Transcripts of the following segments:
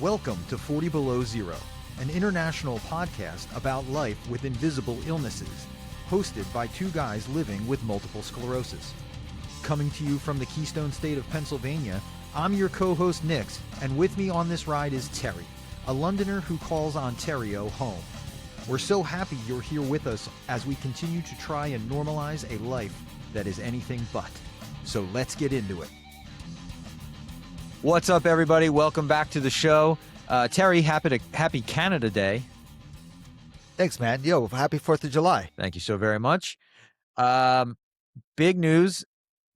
Welcome to 40 Below Zero, an international podcast about life with invisible illnesses, hosted by two guys living with multiple sclerosis. Coming to you from the Keystone State of Pennsylvania, I'm your co-host Nix, and with me on this ride is Terry, a Londoner who calls Ontario home. We're so happy you're here with us as we continue to try and normalize a life that is anything but. So let's get into it. What's up, everybody? Welcome back to the show. Terry, happy Canada Day. Thanks, man. Yo, happy 4th of July. Thank you so very much. Big news.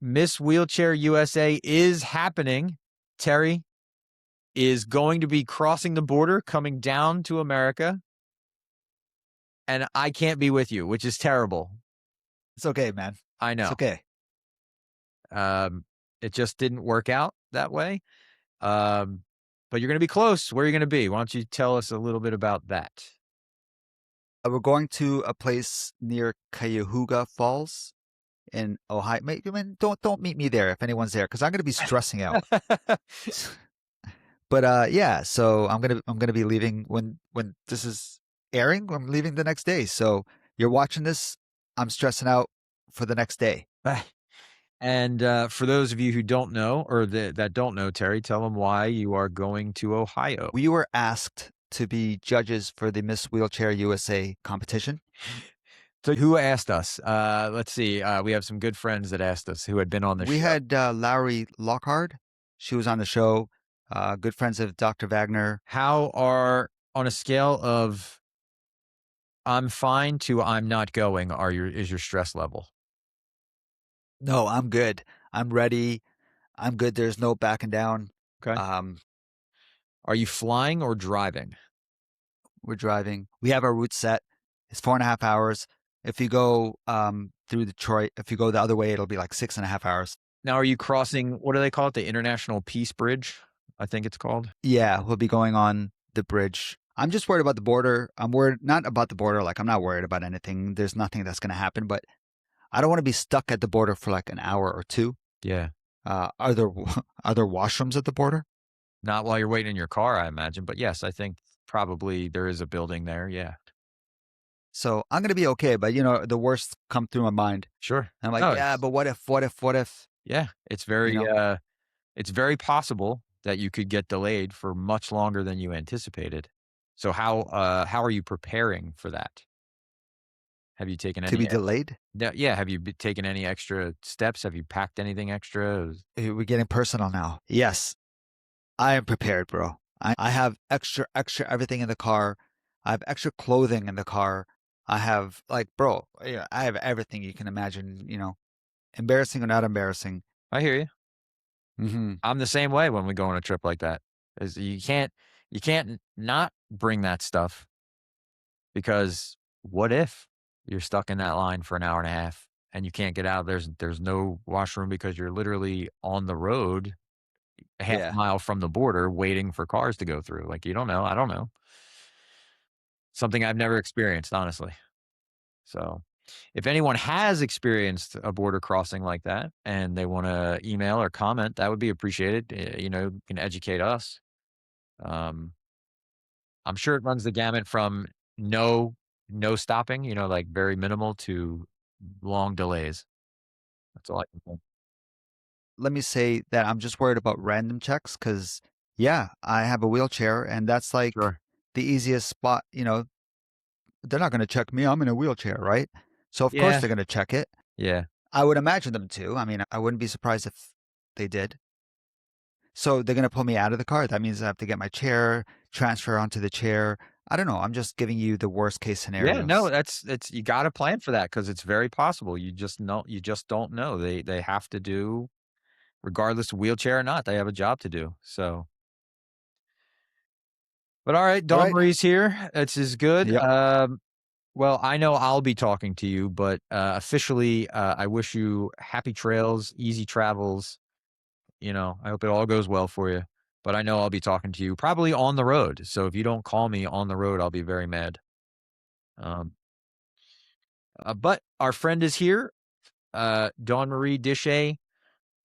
Miss Wheelchair USA is happening. Terry is going to be crossing the border, coming down to America. And I can't be with you, which is terrible. It's okay, man. I know. It's okay. It just didn't work out that way. But you're going to be close. Where are you going to be? Why don't you tell us a little bit about that? We're going to a place near Cuyahoga Falls in Ohio. Man, don't meet me there if anyone's there, because I'm going to be stressing out. But yeah, so I'm gonna be leaving when this is airing. I'm leaving the next day. So you're watching this. I'm stressing out for the next day. And for those of you who don't know, or that don't know, Terry, tell them why you are going to Ohio. We were asked to be judges for the Miss Wheelchair USA competition. So who asked us? Let's see. We have some good friends that asked us who had been on the show. We had Lowry Lockhart. She was on the show. Good friends of Dr. Wagner. How are, on a scale of I'm fine to I'm not going, is your stress level? No, I'm good. I'm ready. I'm good. There's no backing down. Okay. Are you flying or driving? We're driving. We have our route set. It's 4.5 hours. If you go through Detroit, if you go the other way, it'll be like 6.5 hours. Now, are you crossing, what do they call it? The International Peace Bridge, I think it's called. Yeah, we'll be going on the bridge. I'm just worried about the border. I'm worried, not about the border. Like, I'm not worried about anything. There's nothing that's going to happen, but I don't want to be stuck at the border for like an hour or two. Yeah. Are there washrooms at the border? Not while you're waiting in your car, I imagine. But yes, I think probably there is a building there. Yeah. So I'm going to be okay. But, the worst come through my mind. Sure. And I'm like, yeah, but what if? Yeah. It's very possible that you could get delayed for much longer than you anticipated. So how are you preparing for that? Have you taken any... To be delayed? Yeah. Have you taken any extra steps? Have you packed anything extra? We're getting personal now. Yes, I am prepared, bro. I have extra everything in the car. I have extra clothing in the car. I have I have everything you can imagine, embarrassing or not embarrassing. I hear you. Mm-hmm. I'm the same way when we go on a trip like that. You can't not bring that stuff, because what if you're stuck in that line for an hour and a half and you can't get out? There's no washroom because you're literally on the road half a mile from the border waiting for cars to go through. Like, you don't know. I don't know. Something I've never experienced, honestly. So if anyone has experienced a border crossing like that and they want to email or comment, that would be appreciated. You can educate us. I'm sure it runs the gamut from no stopping, like very minimal, to long delays. That's all I can think. Let me say that I'm just worried about random checks because, I have a wheelchair and that's like Sure. the easiest spot. They're not going to check me. I'm in a wheelchair, right? So, of course, they're going to check it. Yeah. I would imagine them to. I mean, I wouldn't be surprised if they did. So they're going to pull me out of the car. That means I have to get my chair, transfer onto the chair. I don't know. I'm just giving you the worst case scenario. Yeah, no, it's you got to plan for that, because it's very possible. You just don't know. They have to do, regardless of wheelchair or not, they have a job to do. So, but all right, Dawnmarie's here. This is good. Yep. Well, I know I'll be talking to you, but officially, I wish you happy trails, easy travels. I hope it all goes well for you. But I know I'll be talking to you probably on the road. So if you don't call me on the road, I'll be very mad. But our friend is here, Dawnmarie Deshaies,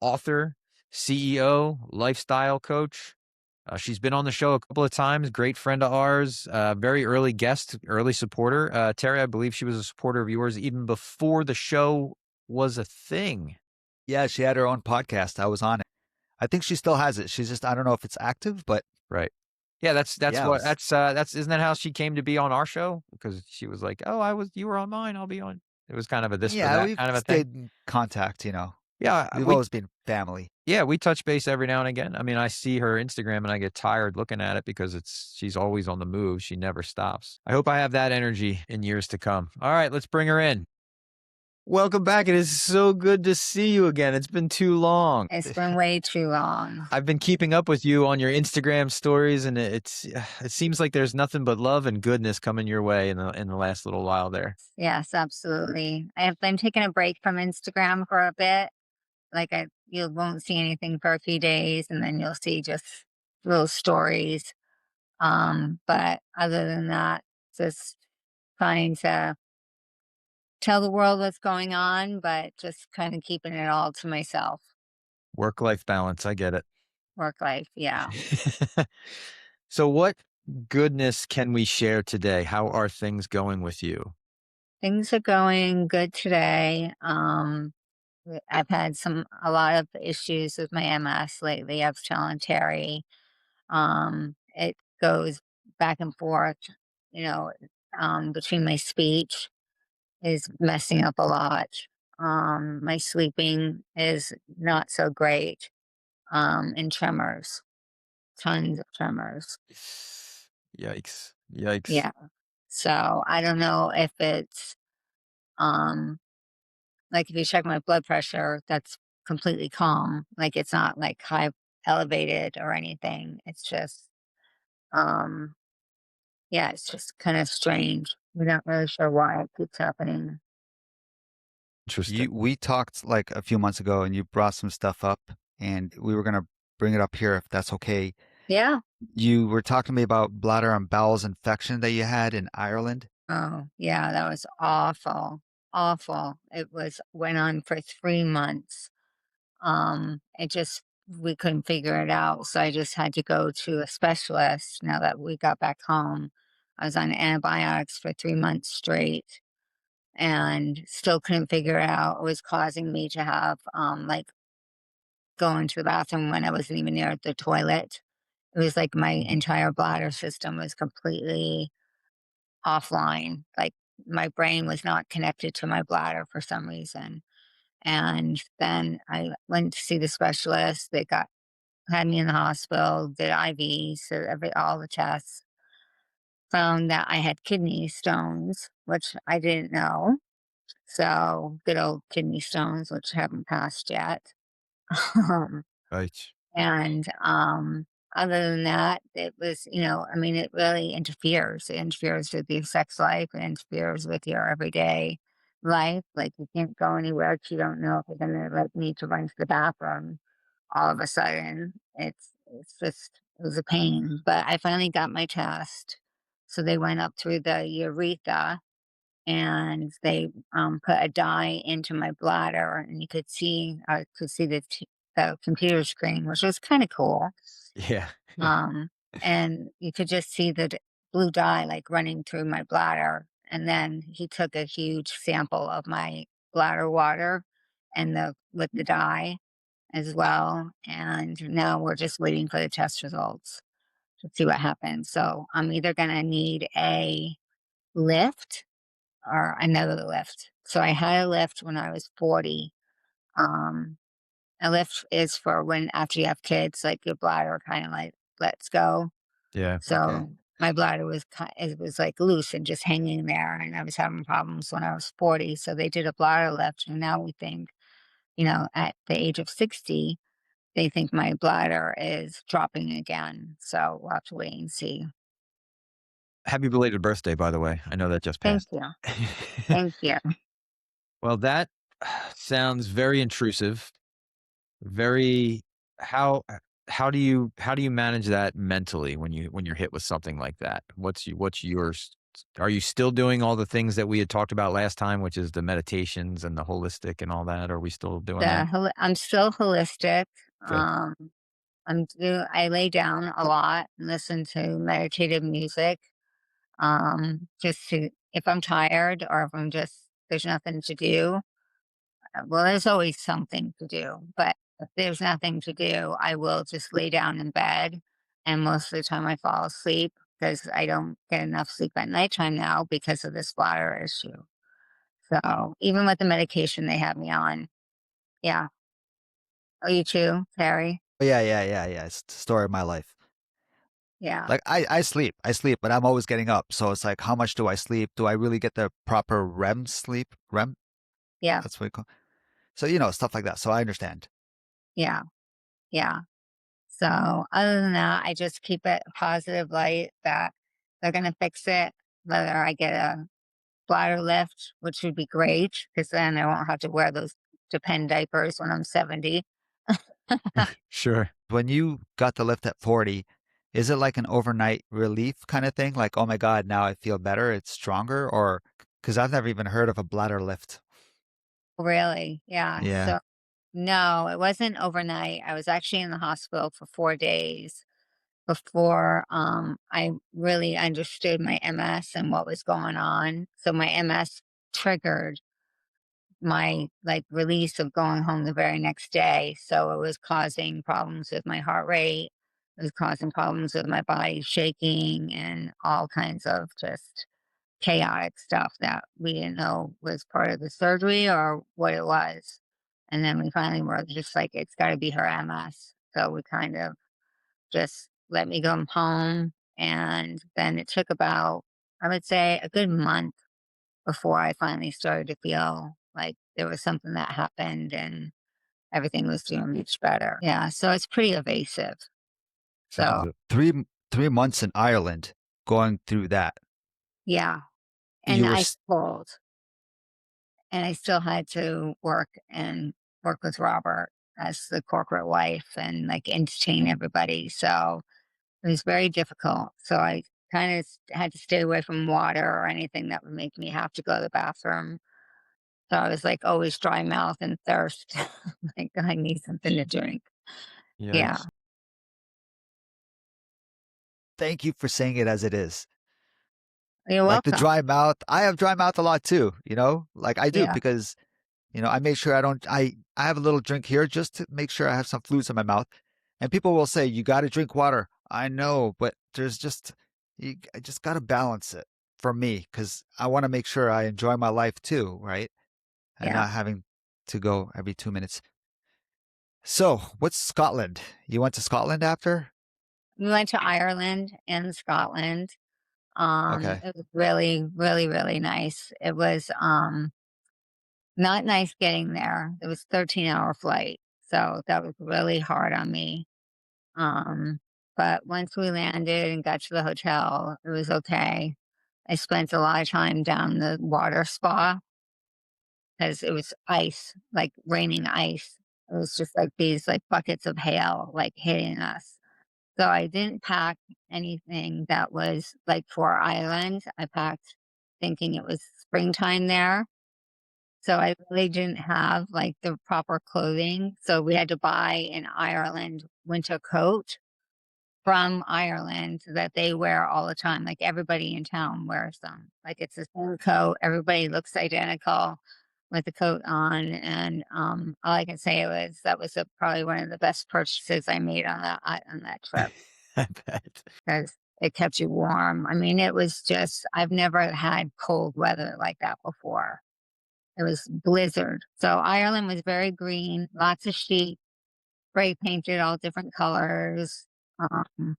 author, CEO, lifestyle coach. She's been on the show a couple of times, great friend of ours, very early guest, early supporter. Terry, I believe she was a supporter of yours even before the show was a thing. Yeah, she had her own podcast. I was on it. I think she still has it. She's just I don't know if it's active, but Right. Yeah, that's yeah, it what was that's isn't that how she came to be on our show? Because she was like, "Oh, you were on mine, I'll be on." It was kind of a this or yeah, that we've kind of a thing. stayed in contact, you know. Yeah, We've always been family. we touch base every now and again. I mean, I see her Instagram and I get tired looking at it because she's always on the move. She never stops. I hope I have that energy in years to come. All right, let's bring her in. Welcome back. It is so good to see you again. It's been too long. It's been way too long. I've been keeping up with you on your Instagram stories, and it seems like there's nothing but love and goodness coming your way in the last little while there. Yes, absolutely. I have been taking a break from Instagram for a bit. You won't see anything for a few days, and then you'll see just little stories. But other than that, just trying to tell the world what's going on, but just kind of keeping it all to myself. Work life balance. I get it. Work life, yeah. So, what goodness can we share today? How are things going with you? Things are going good today. I've had a lot of issues with my MS lately. I was telling Terry, it goes back and forth, you know, between my speech is messing up a lot. My sleeping is not so great. And tremors, tons of tremors. Yikes. Yikes. Yeah. So I don't know if it's, um, like if you check my blood pressure, that's completely calm. Like it's not like high elevated or anything. It's just, um, yeah, it's just kind of strange. We're not really sure why it keeps happening. Interesting. We talked like a few months ago and you brought some stuff up and we were gonna bring it up here if that's okay. Yeah. You were talking to me about bladder and bowels infection that you had in Ireland. Oh, yeah, that was awful. Awful. Went on for 3 months. It just, we couldn't figure it out. So I just had to go to a specialist now that we got back home. I was on antibiotics for 3 months straight and still couldn't figure it out. It was causing me to have, like, go into the bathroom when I wasn't even near the toilet. It was like my entire bladder system was completely offline. Like my brain was not connected to my bladder for some reason. And then I went to see the specialist. Had me in the hospital, did IVs, so all the tests. Found that I had kidney stones, which I didn't know. So good old kidney stones, which haven't passed yet. Um, Right. and other than that, it was, I mean, it really interferes. It interferes with your sex life. It interferes with your everyday life. Like you can't go anywhere 'cause you don't know if you're gonna like need to run to the bathroom all of a sudden. It was a pain. But I finally got my test. So they went up through the urethra and they put a dye into my bladder and you could see I could see the computer screen, which was kind of cool. Yeah. Um, and you could just see the blue dye like running through my bladder. And then he took a huge sample of my bladder water and the with the dye as well. And now we're just waiting for the test results to see what happens. So I'm either gonna need a lift or another lift. So I had a lift when I was 40. Um, a lift is for when after you have kids, like your bladder kind of like lets go. Yeah. Okay. So my bladder it was like loose and just hanging there, and I was having problems when I was 40. So they did a bladder lift, and now we think, at the age of 60, they think my bladder is dropping again. So we'll have to wait and see. Happy belated birthday, by the way. I know that just Thank passed. you. Thank you. Well, that sounds very intrusive. Very how how do you manage that mentally when you're hit with something like that? What's yours? Are you still doing all the things that we had talked about last time, which is the meditations and the holistic and all that? Are we still doing that? I'm still holistic. Good. Um, I lay down a lot and listen to meditative music, just to if I'm tired or if I'm just there's nothing to do. Well, there's always something to do, but if there's nothing to do, I will just lay down in bed, and most of the time I fall asleep because I don't get enough sleep at nighttime now because of this bladder issue. So even with the medication they have me on, yeah. Oh, you too, Terry? But yeah. It's the story of my life. Yeah, Like I sleep, but I'm always getting up. So it's like, how much do I sleep? Do I really get the proper REM sleep? REM? yeah, That's what we call. So stuff like that. So I understand. yeah, yeah. So other than that, I just keep it a positive light that they're gonna fix it, whether I get a bladder lift, which would be great, because then I won't have to wear those depend diapers when I'm 70. Sure. When you got the lift at 40, is it like an overnight relief kind of thing? Like, oh my God, now I feel better. It's stronger, or because I've never even heard of a bladder lift. Really? Yeah. Yeah. So no, it wasn't overnight. I was actually in the hospital for 4 days before I really understood my MS and what was going on. So my MS triggered my like release of going home the very next day. So it was causing problems with my heart rate. It was causing problems with my body shaking and all kinds of just chaotic stuff that we didn't know was part of the surgery or what it was. And then we finally were just like, it's got to be her MS. So we kind of just let me go home. And then it took about, I would say, a good month before I finally started to feel like there was something that happened and everything was doing much better. Yeah. So it's pretty evasive. So, So 3 months in Ireland going through that. yeah. And You were I s- pulled and I still had to work with Robert as the corporate wife and like entertain everybody. So it was very difficult. So I kind of had to stay away from water or anything that would make me have to go to the bathroom. So I was like always dry mouth and thirst. Like I need something to drink. Yeah. Yikes. Thank you for saying it as it is. You're Like the welcome. dry mouth. I have dry mouth a lot too, like I do Yeah. because, I make sure I have a little drink here just to make sure I have some fluids in my mouth. And people will say, you got to drink water. I know, but I just got to balance it for me because I want to make sure I enjoy my life too, right? And Yeah. not having to go every 2 minutes. So, what's Scotland? You went to Scotland after? We went to Ireland and Scotland. Okay. It was really, really, really nice. It was not nice getting there. It was 13-hour flight. So that was really hard on me. Um, but once we landed and got to the hotel, it was okay. I spent a lot of time down the water spa because it was ice, like raining ice. It was just like these like buckets of hail like hitting us. So I didn't pack anything that was like for Ireland. I packed thinking it was springtime there. So I really didn't have like the proper clothing. So we had to buy an Ireland winter coat from Ireland that they wear all the time. Like everybody in town wears them. Like it's the same coat. Everybody looks identical with the coat on. And all I can say was that was probably one of the best purchases I made on that trip I bet. because it kept you warm. I mean, it was just I've never had cold weather like that before. It was blizzard. So Ireland was very green, lots of sheep, spray painted all different colors. Um,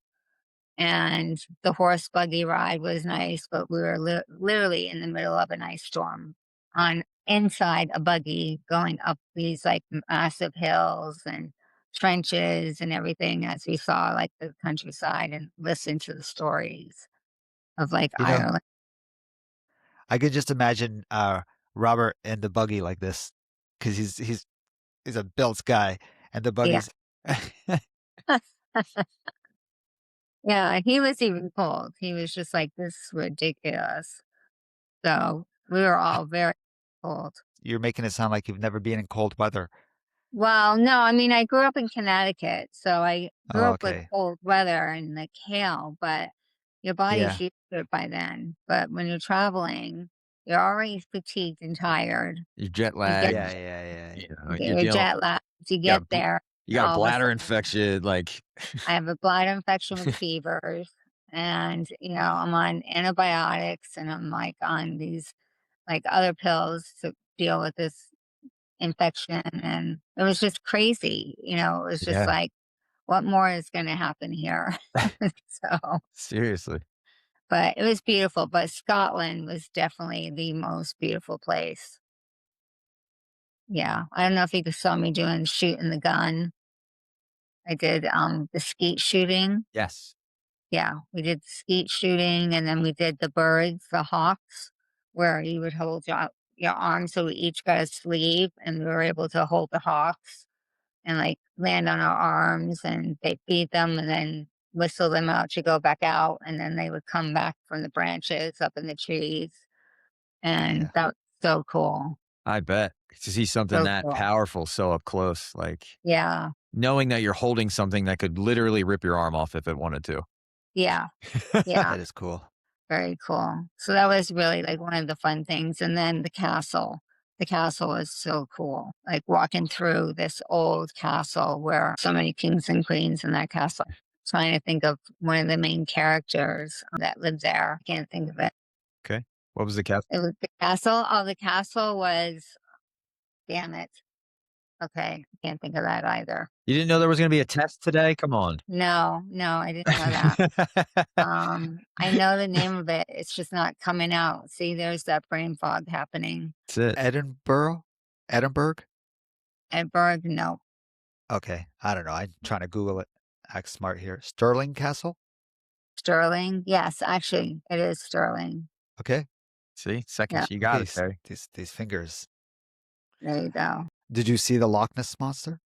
and the horse buggy ride was nice, but we were literally in the middle of an ice storm on inside a buggy going up these like massive hills and trenches and everything as we saw like the countryside and listened to the stories of like You know, Ireland. I could just imagine Robert in the buggy like this because he's a built guy, and the Yeah. buggy's. Yeah, he was even cold. He was just like, "This is ridiculous." So we were all very cold. You're making it sound like you've never been in cold weather. Well, no, I mean, I grew up in Connecticut, so I grew Oh, up with okay. cold weather and, like, hail, but your body's Yeah. used to it by then. But when you're traveling, you're already fatigued and tired. You're jet You get Yeah, lagged, yeah, yeah. you know, you're your dealing jet lag, you you get got bl there, you got a all of a bladder sudden infection, like I have a bladder infection with fevers, and, I'm on antibiotics, and I'm, like, on these, like, other pills to deal with this infection, and it was just crazy, it was just yeah, like, what more is gonna happen here? So, seriously. but it was beautiful, but Scotland was definitely the most beautiful place. Yeah, I don't know if you saw me doing shooting the gun. I did, the skeet shooting. Yes. Yeah, we did skeet shooting, and then we did the birds, the hawks, where you would hold your arm, so we each got a sleeve, and we were able to hold the hawks and, like, land on our arms, and they feed them and then whistle them out to go back out, and then they would come back from the branches up in the trees, and Yeah. that was so cool, I bet. To see something so that cool. powerful so up close, like, Yeah, knowing that you're holding something that could literally rip your arm off if it wanted to. yeah, yeah, That is cool. very cool. So that was really, like, one of the fun things, and then the castle. The castle was so cool, like, walking through this old castle where so many kings and queens in that castle. Trying to think of one of the main characters that lived there. I can't think of it. Okay. What was the castle? It was the castle. Oh, the castle was, damn it. Okay, I can't think of that either. You didn't know there was gonna be a test today? Come on. No, no, I didn't know that. I know the name of it. It's just not coming out. See, there's that brain fog happening. That's it. Edinburgh? Edinburgh? Edinburgh, no. Okay. I don't know. I'm trying to Google it. Act smart here. Stirling Castle? Sterling. Yes, actually, it is Sterling. Okay. See? Yeah, Second you Look at got it, Terry. these fingers. there you go. Did you see the Loch Ness monster?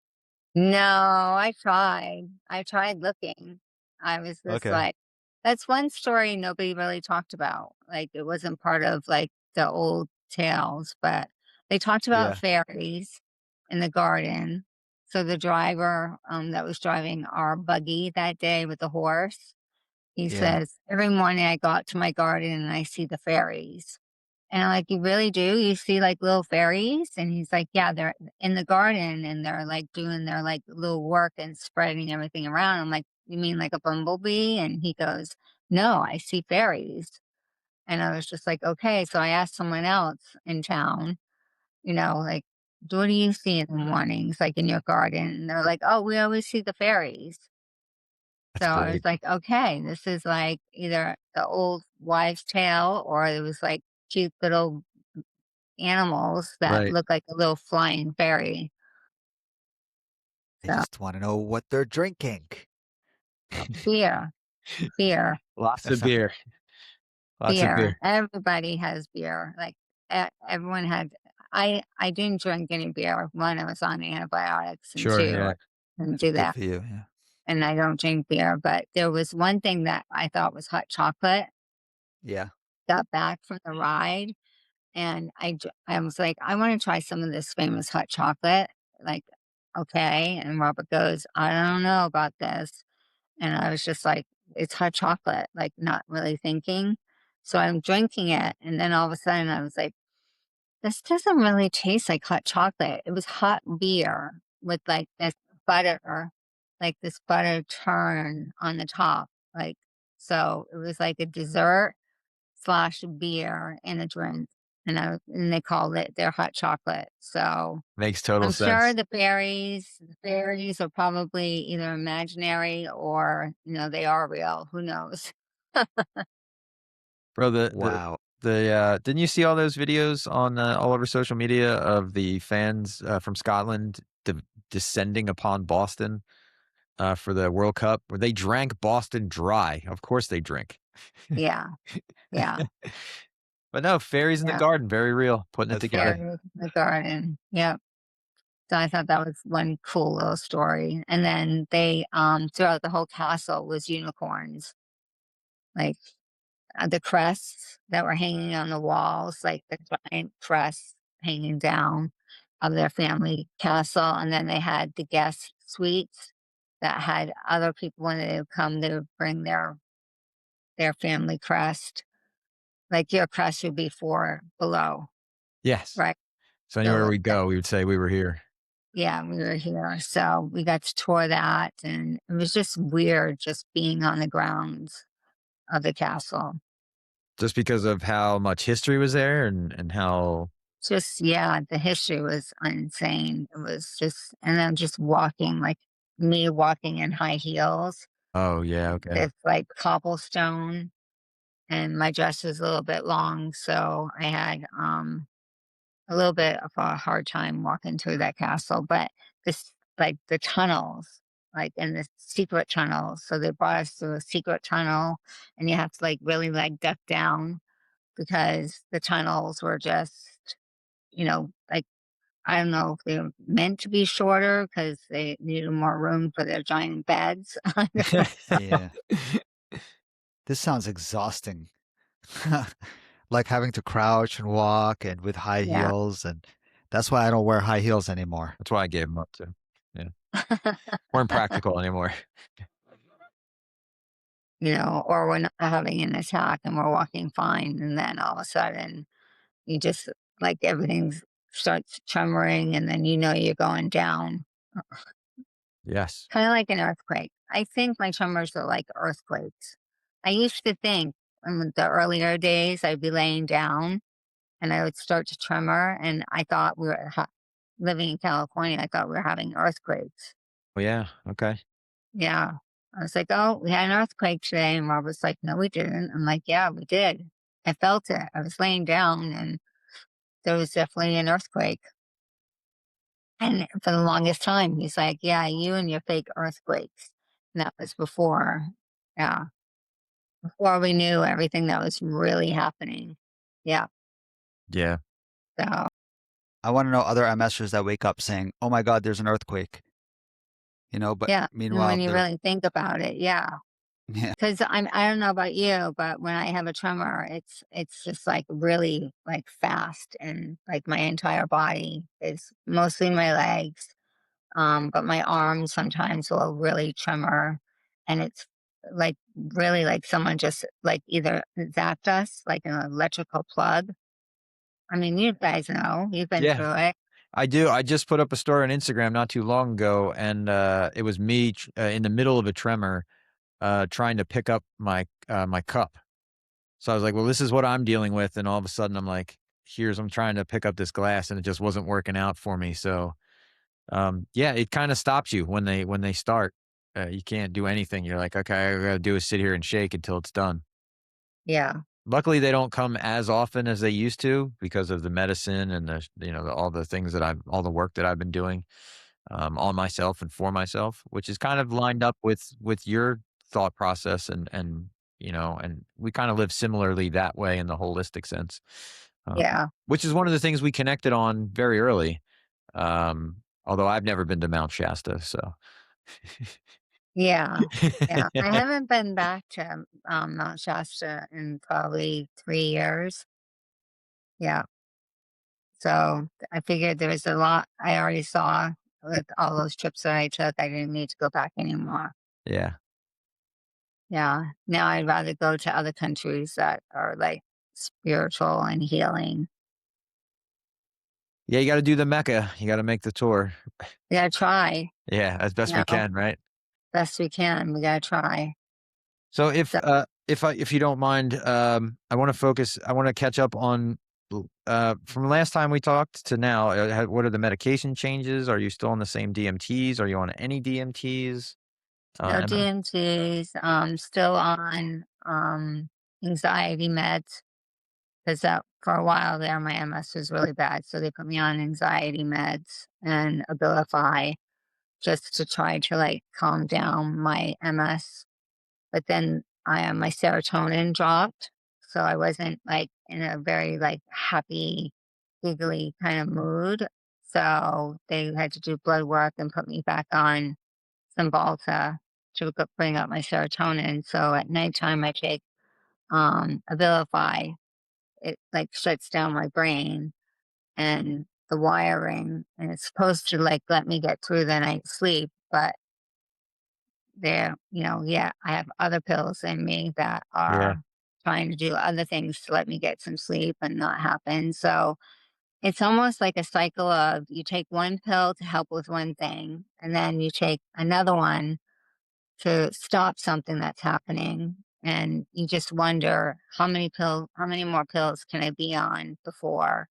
No, I tried. I tried looking. I was just Okay. like, that's one story nobody really talked about. Like, it wasn't part of, like, the old tales, but they talked about Yeah. fairies in the garden. So the driver, that was driving our buggy that day with the horse, he Yeah. says, every morning I go out to my garden and I see the fairies. And I'm like, "You really do? You see, like, little fairies?" And he's like, "Yeah, they're in the garden and they're, like, doing their, like, little work and spreading everything around." I'm like, "You mean like a bumblebee?" And he goes, "No, I see fairies." And I was just like, "Okay." So I asked someone else in town, like, "What do you see in the mornings, like, in your garden?" And they're like, "Oh, we always see the fairies." So That's I was great. like, "Okay, this is, like, either the old wives' tale or it was, like, cute little animals that Right. look like a little flying fairy." I So, just want to know what they're drinking. beer, beer, Lots That of sounds beer. Lots of beer. beer. Everybody has beer. Like, everyone had. I didn't drink any beer. One, I was on antibiotics, and Sure, two, yeah. I didn't do good that. for you. Yeah. And I don't drink beer. But there was one thing that I thought was hot chocolate. Yeah. Got back from the ride, and I was like, I want to try some of this famous hot chocolate. Like, okay. And Robert goes, I don't know about this. And I was just like, it's hot chocolate, like, not really thinking. So I'm drinking it. And then all of a sudden I was like, this doesn't really taste like hot chocolate. It was hot beer with, like, this butter, like this butter churn on the top. Like, so it was like a dessert slash beer in a drink. And they called it their hot chocolate. So Makes total I'm sure sense. the fairies are probably either imaginary or, they are real. Who knows? Bro, Wow. didn't you see all those videos on, all over social media of the fans, from Scotland descending upon Boston, for the World Cup, where they drank Boston dry. Of course they drink. Yeah, yeah, But no, fairies in the yeah. garden, very real, putting it That's together. funny. Fairies in the garden. Yep. So I thought that was one cool little story. And then they, throughout the whole castle was unicorns, like, the crests that were hanging on the walls, like the giant crests hanging down. of their family castle, and then they had the guest suites that had other people when they would come, they would bring their family crest. Like your crest would be 4 below, Yes. right? So anywhere So we that go, we would say we were here. yeah, we were here. So we got to tour that, and it was just weird just being on the grounds of the castle. Just because of how much history was there and how Just yeah, the history was insane. It was just and then just walking, like me walking in high heels. oh, yeah, okay. It's like cobblestone and my dress was a little bit long, so I had a little bit of a hard time walking through that castle, but this like the tunnels, like in the secret tunnels. So they brought us to a secret tunnel and you have to like really like duck down because the tunnels were just, like I don't know if they were meant to be shorter because they needed more room for their giant beds. I don't Yeah. This sounds exhausting. Like having to crouch and walk and with high yeah. heels, and that's why I don't wear high heels anymore. That's why I gave them up too. Yeah. Weren't practical anymore. Or we're not having an attack and we're walking fine. And then all of a sudden, you just like everything starts tremoring and then you're going down. Yes. Kind of like an earthquake. I think my tremors are like earthquakes. I used to think in the earlier days, I'd be laying down and I would start to tremor. And I thought living in California, I thought we were having earthquakes. Oh, yeah, okay. Yeah. I was like, "Oh, we had an earthquake today." And Rob was like, "No, we didn't." I'm like, "Yeah, we did. I felt it. I was laying down and there was definitely an earthquake." And for the longest time, he's like, "Yeah, you and your fake earthquakes." And that was yeah, before we knew everything that was really happening. Yeah. Yeah. So, I want to know other MSers that wake up saying, "Oh my God, there's an earthquake," but yeah. And meanwhile when you they're really think about it, yeah. yeah, Because I don't know about you, but when I have a tremor, it's just like really like fast and like my entire body is mostly my legs, but my arms sometimes will really tremor, and it's like really like someone just like either zapped us like an electrical plug. I mean, you guys know you've been Yeah, through it. I do. I just put up a story on Instagram not too long ago, and, it was me in the middle of a tremor, trying to pick up my cup. So I was like, "Well, this is what I'm dealing with," and all of a sudden, I'm like, I'm trying to pick up this glass, and it just wasn't working out for me, so, yeah, it kinda stops you when they start. You can't do anything. You're like, "Okay, all I gotta do is sit here and shake until it's done." Yeah, Luckily, they don't come as often as they used to because of the medicine and all the things all the work that I've been doing, on myself and for myself, which is kind of lined up with your thought process and we kind of live similarly that way in the holistic sense, yeah, which is one of the things we connected on very early. Although I've never been to Mount Shasta, so yeah, yeah. I haven't been back to Mount Shasta in probably 3 years. Yeah. So I figured there was a lot I already saw with all those trips that I took. I didn't need to go back anymore. yeah, Yeah. Now I'd rather go to other countries that are like spiritual and healing. yeah. You got to do the Mecca. You got to make the tour. We gotta try, Yeah, as best we can, right? best we can. We gotta try. So So if you don't mind, I wanna catch up on from last time we talked to now, what are the medication changes? Are you still on the same DMTs? Are you on any DMTs? no MS? DMTs, still on anxiety meds because that for a while there my MS was really bad. So they put me on anxiety meds and Abilify just to try to like calm down my MS. But then my serotonin dropped, so I wasn't like in a very like happy, giggly kind of mood. So they had to do blood work and put me back on some Volta to bring up my serotonin. So at nighttime, I take Abilify. It like shuts down my brain, and the wiring, and it's supposed to like let me get through the night's sleep, but there, yeah, I have other pills in me that Yeah. are trying to do other things to let me get some sleep and not happen. So it's almost like a cycle of you take one pill to help with one thing, and then you take another one to stop something that's happening. And you just wonder how many more pills can I be on before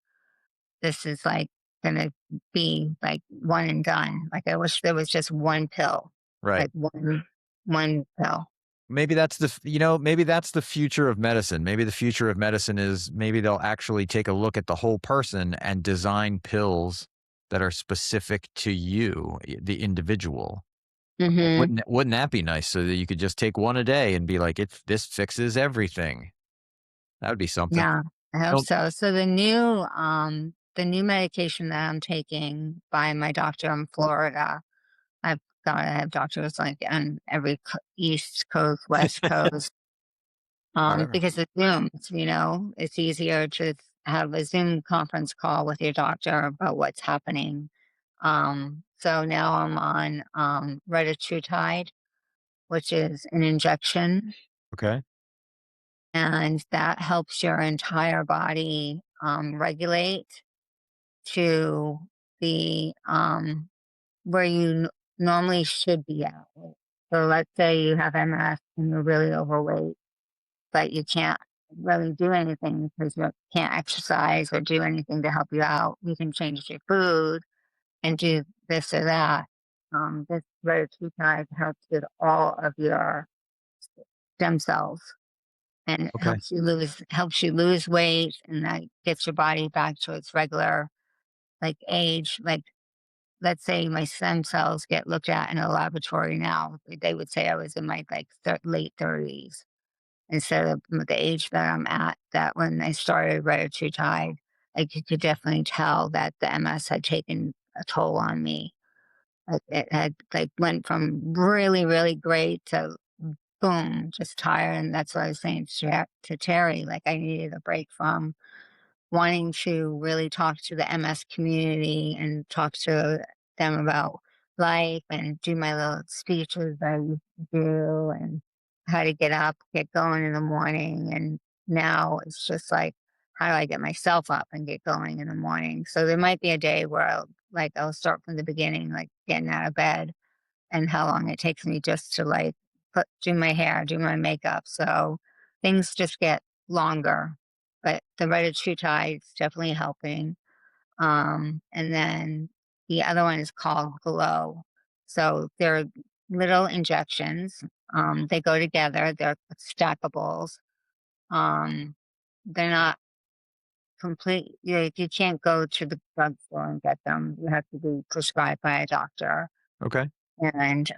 this is like gonna be like one and done. Like I wish there was just one pill, Right. like one pill. Maybe that's maybe that's the future of medicine. Maybe the future of medicine is maybe they'll actually take a look at the whole person and design pills that are specific to you, the individual. Hmm. Wouldn't that be nice so that you could just take one a day and be like, this fixes everything. That would be something. Yeah, I hope Don't so. So the new medication that I'm taking by my doctor in Florida, I've got to have doctors like on every East Coast, West Coast, Whatever. because it's Zoom. It's easier to have a Zoom conference call with your doctor about what's happening. So now I'm on retatrutide, which is an injection, okay. and that helps your entire body regulate to the where you normally should be at. So let's say you have MS and you're really overweight, but you can't really do anything because you can't exercise or do anything to help you out. You can change your food and do this or that. This retatrutide helps with all of your stem cells, and it Okay. helps you lose weight, and that gets your body back to its regular like age. Like let's say my stem cells get looked at in a laboratory now, they would say I was in my like late 30s instead of the age that I'm at. That when I started retatrutide, like you could definitely tell that the MS had taken a toll on me. Like it had like went from really really great to boom, just tired. And that's what I was saying to Terry. Like I needed a break from wanting to really talk to the MS community and talk to them about life and do my little speeches that I used to do and how to get up, get going in the morning. And now it's just like, how do I get myself up and get going in the morning? So there might be a day where I'll start from the beginning, like getting out of bed and how long it takes me just to like do my hair, do my makeup. So things just get longer. But the retatrutide is definitely helping. And then the other one is called Glow. So they're little injections. They go together. They're stackables. Um, they're not complete. You can't go to the drugstore and get them. You have to be prescribed by a doctor. Okay. And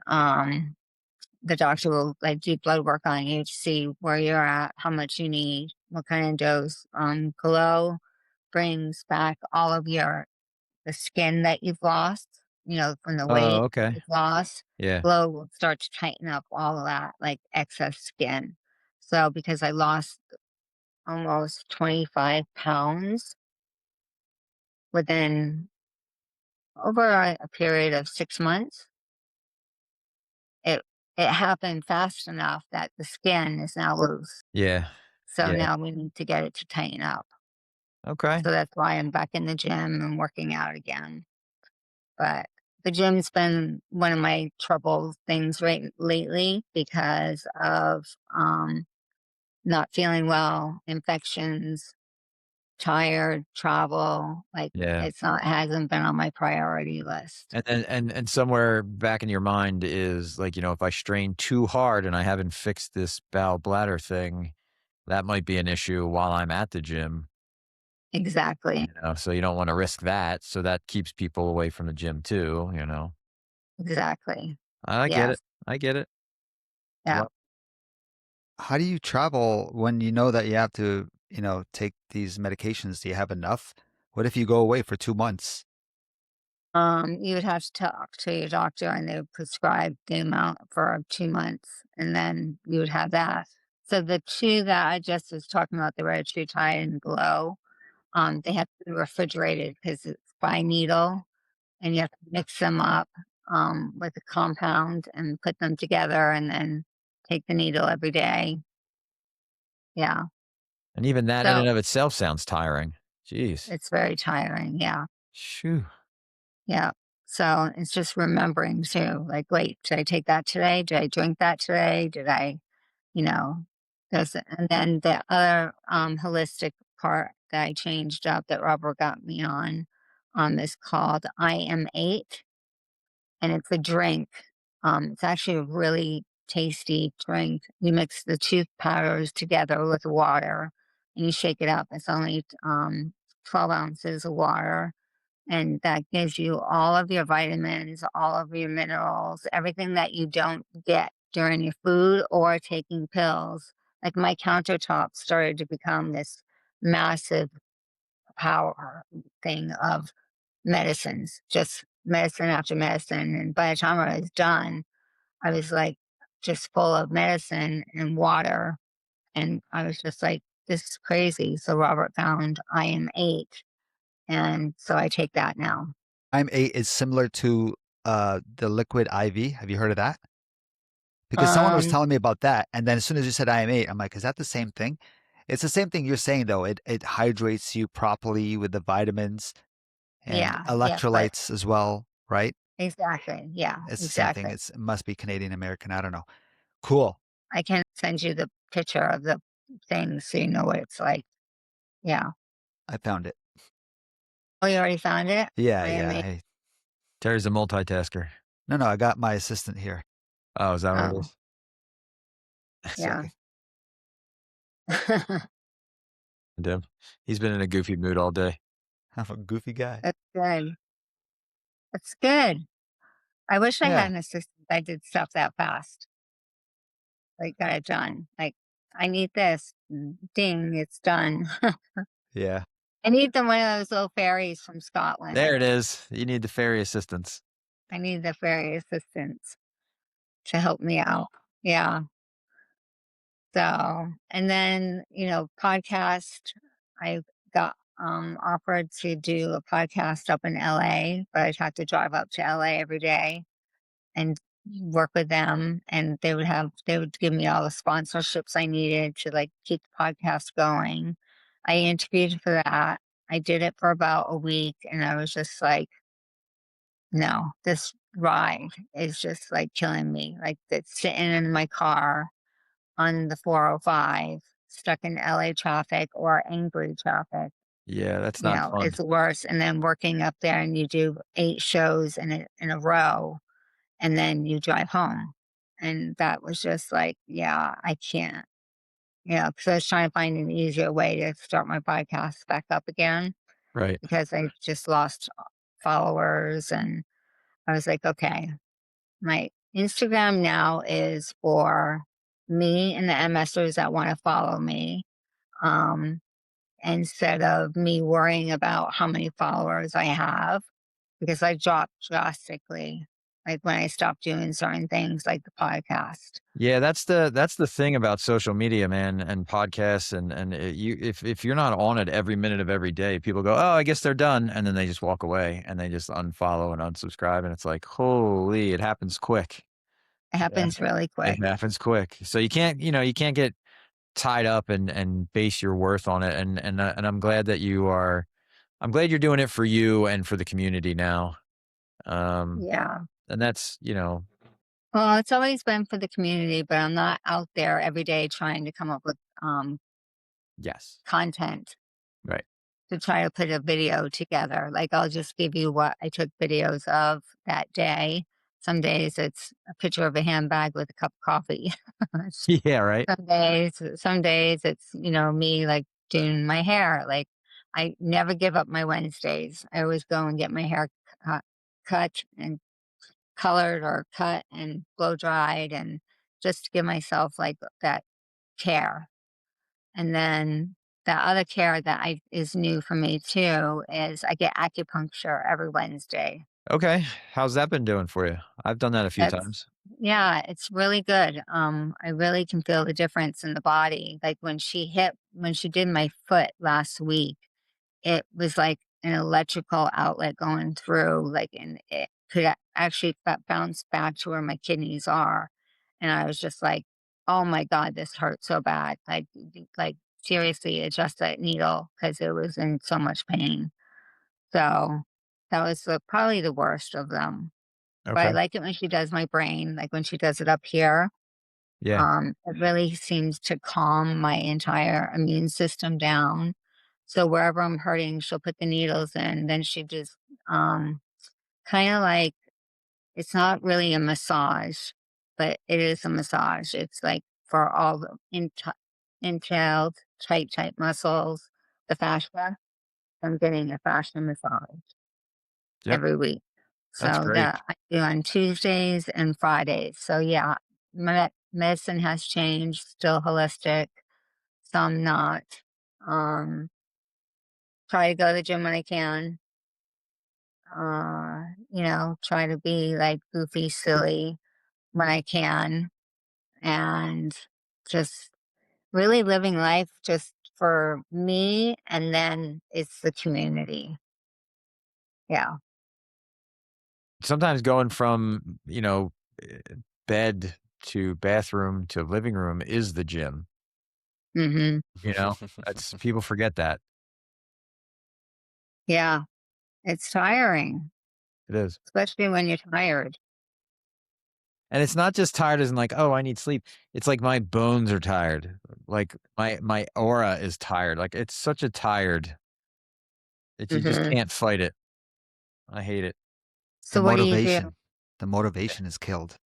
the doctor will like do blood work on you to see where you're at, how much you need, what kind of dose. Glow brings back all of the skin that you've lost, from the Oh, weight okay. you've lost. Yeah. Glow will start to tighten up all of that, like excess skin. So because I lost almost 25 pounds within over a period of 6 months, it it happened fast enough that the skin is now loose. Yeah. So Yeah. now we need to get it to tighten up. Okay. So that's why I'm back in the gym and working out again. But the gym's been one of my trouble things right lately because of not feeling well, infections, tired, travel. Like Yeah. it hasn't been on my priority list. And somewhere back in your mind is like, if I strain too hard and I haven't fixed this bowel bladder thing, that might be an issue while I'm at the gym, Exactly. so you don't want to risk that. So that keeps people away from the gym too. Exactly. I get Yes. it. I get it. Yeah. Well, How do you travel when you know that you have to, take these medications? Do you have enough? What if you go away for 2 months? You would have to talk to your doctor and they would prescribe the amount for 2 months and then you would have that. So the two that I just was talking about, the retatrutide and glow, They have to be refrigerated because it's by needle, and you have to mix them up, with a compound and put them together and then take the needle every day. Yeah. And even that in So and of itself sounds tiring. Jeez. it's very tiring. Yeah. Shoo. Yeah. So it's just remembering too, like, wait, did I take that today? Did I drink that today? Did I, you know, and then the other holistic part that I changed up that Robert got me on is called I Am Eight, and it's a drink. It's actually a really tasty drink. You mix the tooth powders together with water and you shake it up. It's only 12 ounces of water, and that gives you all of your vitamins, all of your minerals, everything that you don't get during your food or taking pills. Like my countertop started to become this massive power thing of medicines, just medicine after medicine. And by the time I was done, I was like just full of medicine and water. And I was just like, this is crazy. So Robert found I am eight. And so I take that now. I'm 8 is similar to, the liquid IV. Have you heard of that? Because someone was Um, telling me about that, and then as soon as you said I am 8, I'm like, "Is that the same thing?" It's the same thing you're saying, though. It hydrates you properly with the vitamins and yeah, yeah, but electrolytes as well, right? exactly. Yeah, It's the same thing. exactly. It must be Canadian American, I don't know. Cool. I can send you the picture of the thing so you know what it's like. Yeah. I found it. Oh, you already found it? Yeah, I am yeah. eight. Hey. Terry's a multitasker. No, I got my assistant here. Oh, is that what it Oh, is? yeah. Sorry. Dim. He's been in a goofy mood all day. I'm a goofy guy. That's good. That's good. I wish I Yeah, had an assistant that did stuff that fast, like, got it done. Like, "I need this. Ding, it's done." yeah. I need them one of those little fairies from There Scotland. it is. You need the fairy assistance. I need the fairy assistants to help me out. Yeah. So, and then, podcast, I got offered to do a podcast up in LA, but I'd have to drive up to LA every day and work with them, and they would give me all the sponsorships I needed to like keep the podcast going. I interviewed for that. I did it for about a week and I was just like, no, this ride is just like killing me. Like it's sitting in my car on the 405, stuck in LA traffic or angry traffic, Yeah, that's not fun. it's worse. And then working up there and you do 8 shows in a row and then you drive home. And that was just like, yeah, I can't. Yeah, because I was trying to find an easier way to start my podcast back up again Right. because I just lost followers. And I was like, okay, my Instagram now is for me and the MSers that want to follow me. Um, instead of me worrying about how many followers I have, because I dropped drastically, like when I stopped doing certain things like the podcast. Yeah, that's the thing about social media, man, and podcasts, and you if you're not on it every minute of every day, people go, oh, I guess they're done, and then they just walk away and they just unfollow and unsubscribe, and it's like, holy, it happens quick. It Yeah, happens really it quick. happens quick. So you can't get tied up and base your worth on it. And I'm glad that I'm glad you're doing it for you and for the community now. Um, Yeah. and that's Well, it's always been for the community, but I'm not out there every day trying to come up with yes, content right. to try to put a video together. Like I'll just give you what I took videos of that day. Some days it's a picture of a handbag with a cup of coffee. Yeah, right. Some days it's, me like doing my hair. Like I never give up my Wednesdays. I always go and get my hair cut and colored or cut and blow dried, and just to give myself like that care. And then the other care that I is new for me too is I get acupuncture every Wednesday. Okay. How's that been doing for you? I've done that a few That's times. Yeah, it's really good. I really can feel the difference in the body. Like when she did my foot last week, it was like an electrical outlet going through, like, and it could actually bounce back to where my kidneys are. And I was just like, oh my God, this hurts so bad. Like seriously, adjust that needle because it was in so much pain. So that was probably the worst of them. But I Okay. like it when she does my brain, like when she does it up here. Yeah. It really seems to calm my entire immune system down. So wherever I'm hurting, she'll put the needles in. Then she just um, kind of like it's not really a massage, but it is a massage. It's like for all the entailed tight muscles, the fascia. I'm getting a fascia massage Yep. every week. That's So great. that I do on Tuesdays and Fridays. So yeah, my medicine has changed, still holistic, some not. Um, Try to go to the gym when I can. Try to be like goofy, silly when I can, and just really living life just for me, and then it's the community. Yeah. Sometimes going from, eh, bed to bathroom to living room is the gym, Hmm. you know? That's people forget that. Yeah. It's tiring, It is. especially when you're tired. And it's not just tired as in like, "Oh, I need sleep." It's like my bones are tired. Like my aura is tired. Like it's such a tired. You just Hmm. can't fight it. I hate it. The So what do you do? motivation. The motivation is killed.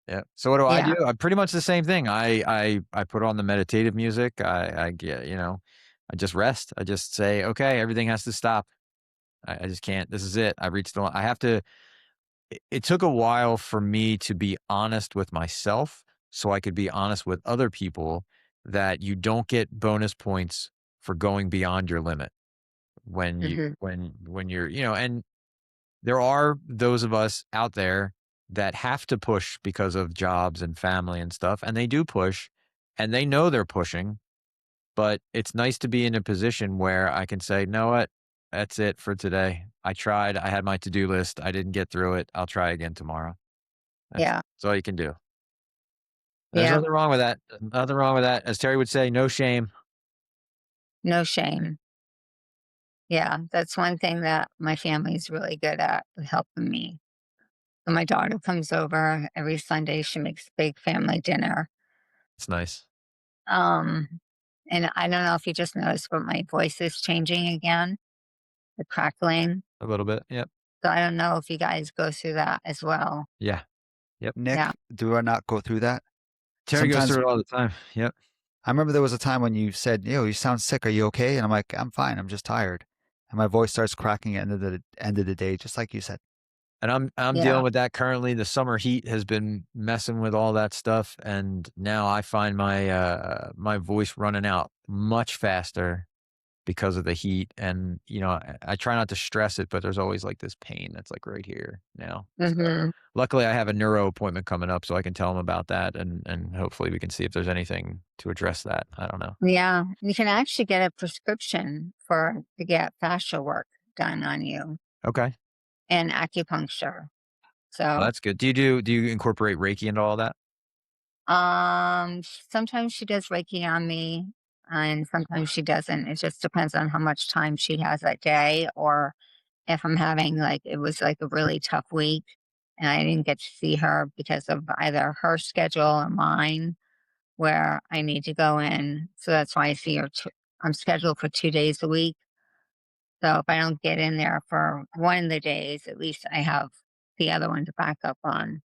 Yeah. So what do I Yeah. do? I'm pretty much the same thing. I put on the meditative music. I get, I just rest. I just say, "Okay, everything has to stop. I just can't. This is it. I reached the I have to." It took a while for me to be honest with myself so I could be honest with other people that you don't get bonus points for going beyond your limit Hmm. when you're, and there are those of us out there that have to push because of jobs and family and stuff, and they do push and they know they're pushing, but it's nice to be in a position where I can say, "Know what? That's it for today. I tried. I had my to-do list. I didn't get through it. I'll try again tomorrow." Yeah. That's all you can do. There's Yeah. nothing wrong with that. Nothing wrong with that. As Terry would say, no shame. No shame. Yeah. That's one thing that my family's really good at helping me. So my daughter comes over every Sunday. She makes big family dinner. It's nice. Um, and I don't know if you just noticed, but my voice is changing again, the crackling. A little bit. Yep. So I don't know if you guys go through that as well. Yeah. Yep. Yeah. Nick, do I not go through that? Terry goes Sometimes through it all the time. Yep. I remember there was a time when you said, "Yo, you sound sick. Are you okay?" And I'm like, "I'm fine. I'm just tired." And my voice starts cracking at the end of the day, just like you said. And I'm Yeah. dealing with that currently. The summer heat has been messing with all that stuff, and now I find my voice running out much faster because of the heat. And I try not to stress it, but there's always like this pain that's like right here now. So Hmm. luckily, I have a neuro appointment coming up, so I can tell him about that, and hopefully we can see if there's anything to address that. I don't know. Yeah. You can actually get a prescription to get fascia work done on you Okay, and acupuncture. well, So, that's good. Do you incorporate Reiki into all that? sometimes she does Reiki on me and sometiime she doesn't. It just depends on how much time she has that day, or if I'm having like it was like a really tough week and I didn't get to see her because of either her schedule or mine where I need to go in. So that's why I see her. I'm scheduled for 2 days a week. So if I don't get in there for one of the days, at least I have the other one to back up on.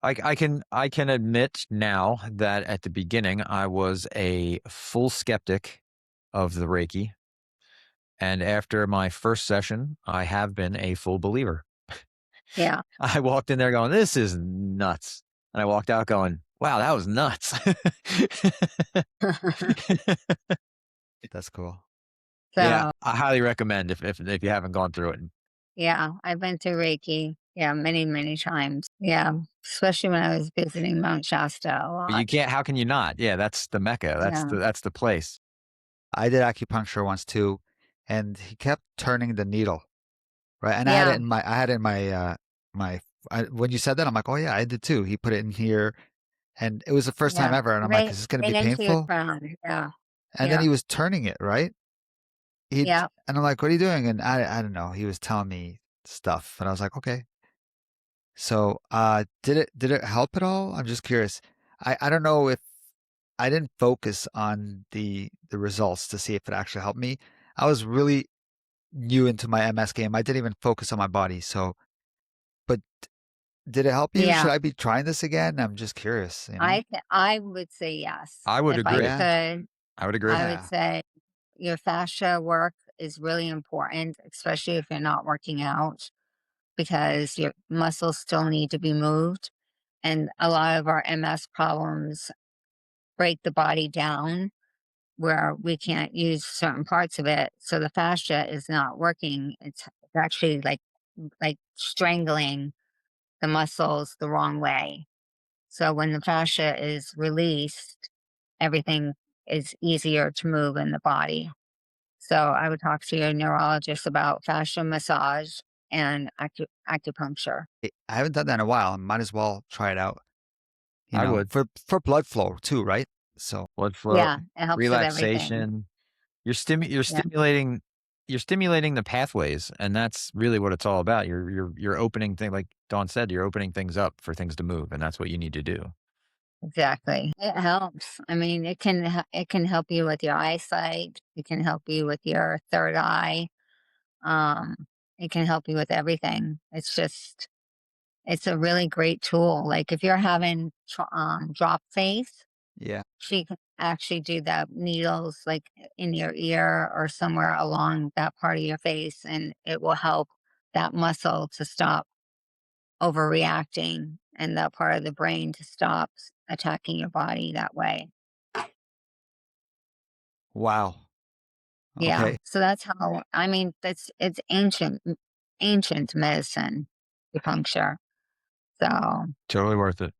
I can admit now that at the beginning I was a full skeptic of the Reiki, and after my first session, I have been a full believer. Yeah. I walked in there going, "This is nuts," and I walked out going, "Wow, that was nuts." That's cool. Yeah, So I highly recommend if you haven't gone through it. yeah, I've been to Reiki. Yeah, many times. Yeah, especially when I was visiting Mount Shasta a You lot. can't how can you not? Yeah, that's the mecca. That's Yeah. the place. I did acupuncture once too, and he kept turning the needle, right? And Yeah, I had it in my, when you said that, I'm like, "Oh, yeah, I did too." He put it in here, and it was the first time yeah. ever, and I'm like, Right, "Is this gonna be right into your painful?" crown. Yeah, And then yeah, he was turning it, right? He'd yeah. and I'm like, "What are you doing?" And I don't know, he was telling me stuff, and I was like, "Okay." So, did it help at all? I'm just curious. I don't know if I didn't focus on the results to see if it actually helped me. I was really new into my MS game. I didn't even focus on my body. So, but did it help you? Should Yeah, I be trying this again? I'm just curious, you know? I would say yes. I would If I agree. Yeah. could, I would agree. I would Yeah. say your fascia work is really important, especially if you're not working out, because your muscles still need to be moved. And a lot of our MS problems break the body down where we can't use certain parts of it. So the fascia is not working. It's actually like strangling the muscles the wrong way. So when the fascia is released, everything is easier to move in the body. So I would talk to your neurologist about fascia massage and acupuncture. I haven't done that in a while. Might as well try it out, I would. for blood flow too, right? So, Blood flow, Yeah, it helps with everything. relaxation. You're Yeah, stimulating the pathways, and that's really what it's all about. You're opening things like Dawn said, you're opening things up for things to move, and that's what you need to do. exactly. It helps. I mean, it can help you with your eyesight. It can help you with your third eye. Um, it can help you with everything. It's a really great tool. Like if you're having drop face, yeah. she can actually do the needles like in your ear or somewhere along that part of your face, and it will help that muscle to stop overreacting and that part of the brain to stop attacking your body that way. Wow. Yeah. Okay. So that's how, I mean, it's ancient medicine, acupuncture. So, Totally worth it.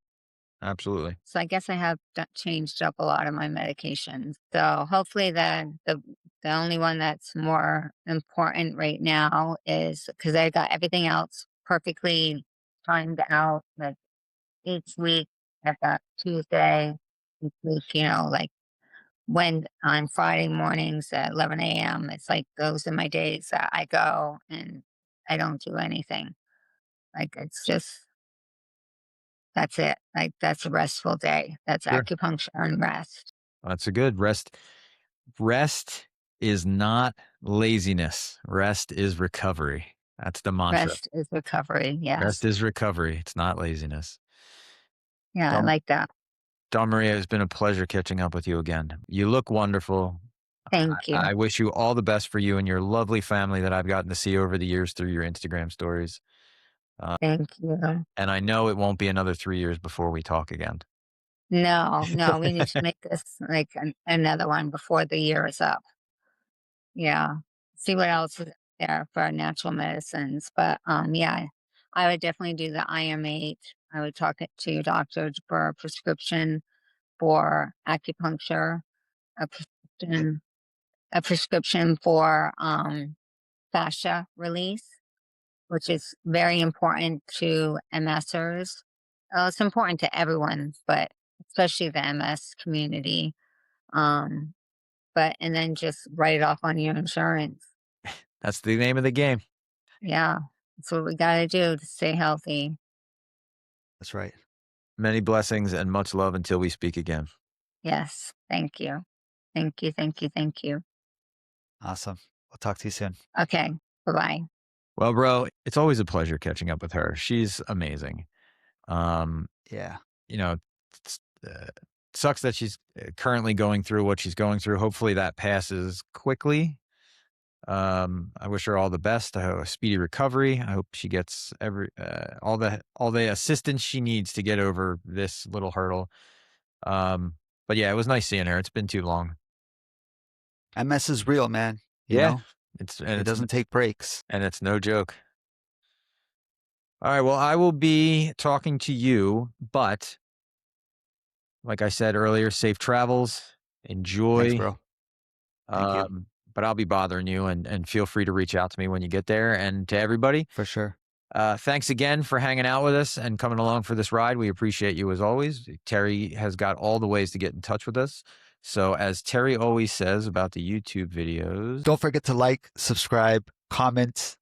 Absolutely. so I guess I have changed up a lot of my medications. So hopefully the only one that's more important right now is because I got everything else perfectly timed out. Like each week, I've got Tuesday, each week, like when on Friday mornings at 11 a.m., it's like those are my days that I go and I don't do anything. Like it's just, that's it. Like that's a restful day. That's Sure. acupuncture and rest. That's a good rest. Rest is not laziness. Rest is recovery. That's the mantra. Rest is recovery. Rest Yes. is recovery. It's not laziness. Yeah, I Dawn, like that. Dawn Maria, it's been a pleasure catching up with you again. You look wonderful. Thank you. I wish you all the best for you and your lovely family that I've gotten to see over the years through your Instagram stories. Uh, Thank you. and I know it won't be another 3 years before we talk again. No, no, we need to make this like another one before the year is up. Yeah. See what else is there for natural medicines. But yeah, I would definitely do the IM8. I would talk it to your doctor for a prescription for acupuncture, a prescription, a prescription for fascia release, which is very important to MSers. It's important to everyone, but especially the MS community. Um, but and then just write it off on your insurance. That's the name of the game. Yeah, that's what we got to do to stay healthy. That's right. Many blessings and much love until we speak again. Yes, thank you, thank you, thank you, thank you. Awesome. We'll talk to you soon. Okay, bye bye. Well, bro, it's always a pleasure catching up with her. She's amazing. Um, Yeah. you know, it's, sucks that she's currently going through what she's going through. Hopefully that passes quickly. I wish her all the best. I hope a speedy recovery. I hope she gets all the assistance she needs to get over this little hurdle. But yeah, it was nice seeing her. It's been too long. MS is real, man. You Yeah, know, it's it doesn't take breaks. and it's no joke. All right, well, I will be talking to you, but like I said earlier, safe travels. Thanks, Enjoy. bro. Thank you. Um, but I'll be bothering you, and feel free to reach out to me when you get there. And to everybody, For sure. thanks again for hanging out with us and coming along for this ride. We appreciate you as always. Terry has got all the ways to get in touch with us. So as Terry always says about the YouTube videos, Don't forget to like, subscribe, comment.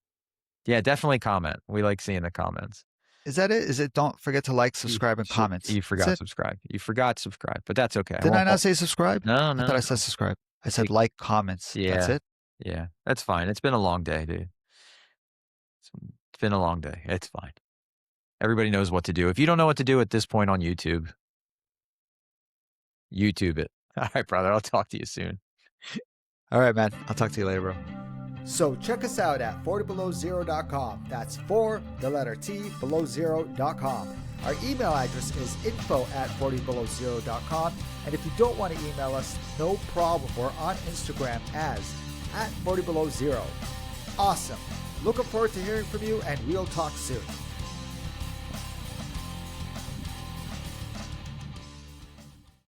yeah, definitely comment. We like seeing the comments. Is that it? Is it don't forget to like, subscribe, and comment? You That's forgot it? subscribe. You forgot subscribe, but that's okay. Didn't I not say subscribe? No, I no, thought I no. said subscribe. I said like, comments. That's Yeah. it? Yeah, that's fine. It's been a long day, dude. It's been a long day. It's fine. Everybody knows what to do. If you don't know what to do at this point on YouTube, YouTube it. All right, brother. I'll talk to you soon. All right, man. I'll talk to you later, bro. So check us out at 40belowzero.com. That's 4, the letter T, below zero.com. Our email address is info@40belowzero.com. And if you don't want to email us, no problem. We're on Instagram as @40belowzero. Awesome. Looking forward to hearing from you, and we'll talk soon.